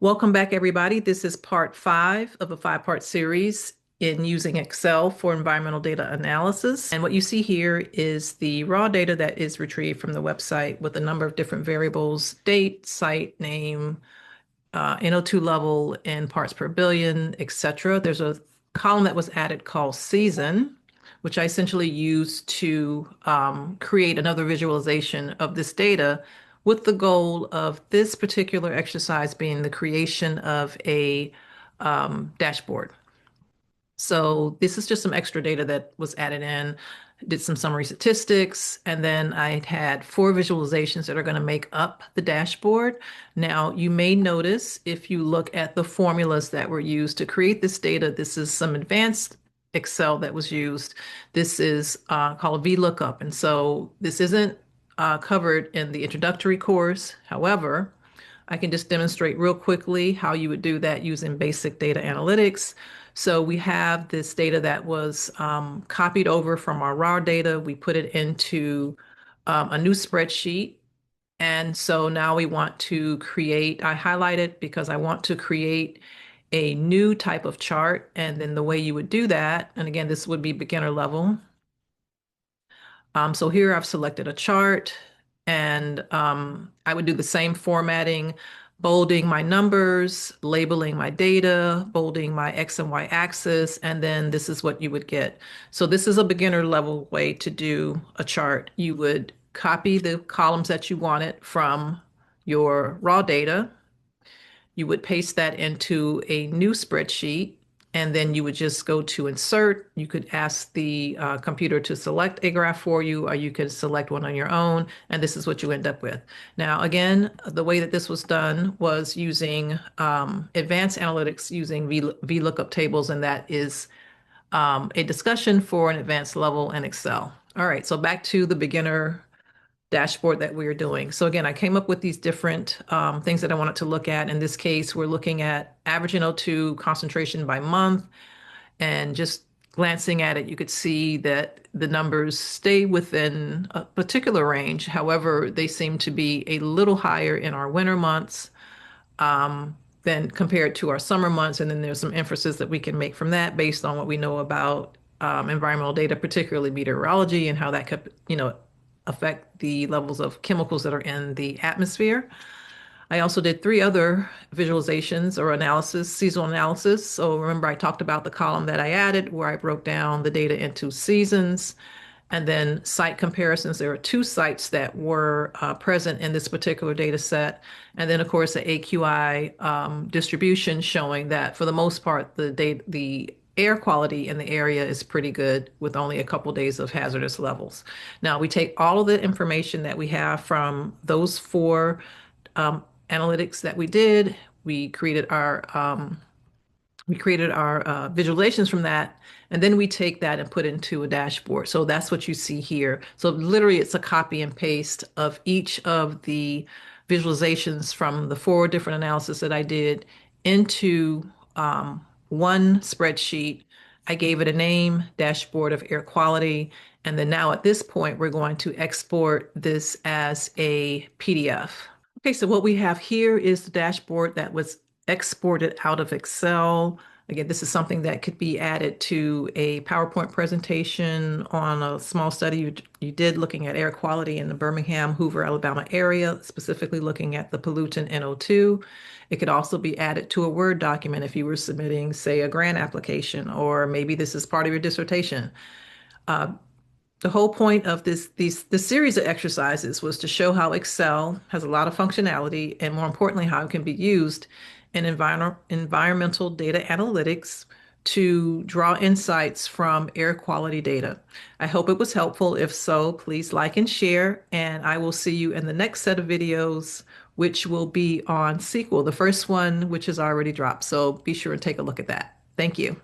Welcome back, everybody. This is part 5 of a 5-part series in using Excel for environmental data analysis. And what you see here is the raw data that is retrieved from the website with a number of different variables: date, site name, NO2 level in parts per billion, etc. There's a column that was added called season, which I essentially used to create another visualization of this data with the goal of this particular exercise being the creation of a dashboard. So this is just some extra data that was added in, did some summary statistics, and then I had 4 visualizations that are going to make up the dashboard. Now, you may notice if you look at the formulas that were used to create this data, this is some advanced Excel that was used. This is called VLOOKUP. And so this isn't covered in the introductory course. However, I can just demonstrate real quickly how you would do that using basic data analytics. So we have this data that was copied over from our raw data. We put it into a new spreadsheet. And so now we want to create, I highlight it because I want to create a new type of chart. And then the way you would do that, and again, this would be beginner level. So here I've selected a chart, and I would do the same formatting, bolding my numbers, labeling my data, bolding my X and Y axis, and then this is what you would get. So this is a beginner level way to do a chart. You would copy the columns that you wanted from your raw data. You would paste that into a new spreadsheet, and then you would just go to insert. You could ask the computer to select a graph for you, or you could select one on your own, and this is what you end up with. Now, again, the way that this was done was using advanced analytics using VLOOKUP tables, and that is a discussion for an advanced level in Excel. All right, so back to the beginner dashboard that we are doing. So again, I came up with these different things that I wanted to look at. In this case, we're looking at average NO2 concentration by month, and just glancing at it, you could see that the numbers stay within a particular range. However, they seem to be a little higher in our winter months than compared to our summer months. And then there's some inferences that we can make from that based on what we know about environmental data, particularly meteorology, and how that could, affect the levels of chemicals that are in the atmosphere. I also did 3 other visualizations or analysis, seasonal analysis. So remember, I talked about the column that I added where I broke down the data into seasons, and then site comparisons. There are 2 sites that were present in this particular data set. And then, of course, the AQI distribution showing that for the most part, the air quality in the area is pretty good with only a couple days of hazardous levels. Now, we take all of the information that we have from those 4 analytics that we did. We created our visualizations from that, and then we take that and put into a dashboard. So that's what you see here. So literally, it's a copy and paste of each of the visualizations from the 4 different analysis that I did into one spreadsheet. I gave it a name, Dashboard of Air Quality. And then now at this point, we're going to export this as a PDF. Okay, so what we have here is the dashboard that was exported out of Excel. Again, this is something that could be added to a PowerPoint presentation on a small study you did looking at air quality in the Birmingham, Hoover, Alabama area, specifically looking at the pollutant NO2. It could also be added to a Word document if you were submitting, say, a grant application, or maybe this is part of your dissertation. The whole point of this series of exercises was to show how Excel has a lot of functionality, and more importantly, how it can be used in environmental data analytics to draw insights from air quality data. I hope it was helpful. If so, please like and share, and I will see you in the next set of videos, which will be on SQL, the first one, which is already dropped. So be sure and take a look at that. Thank you.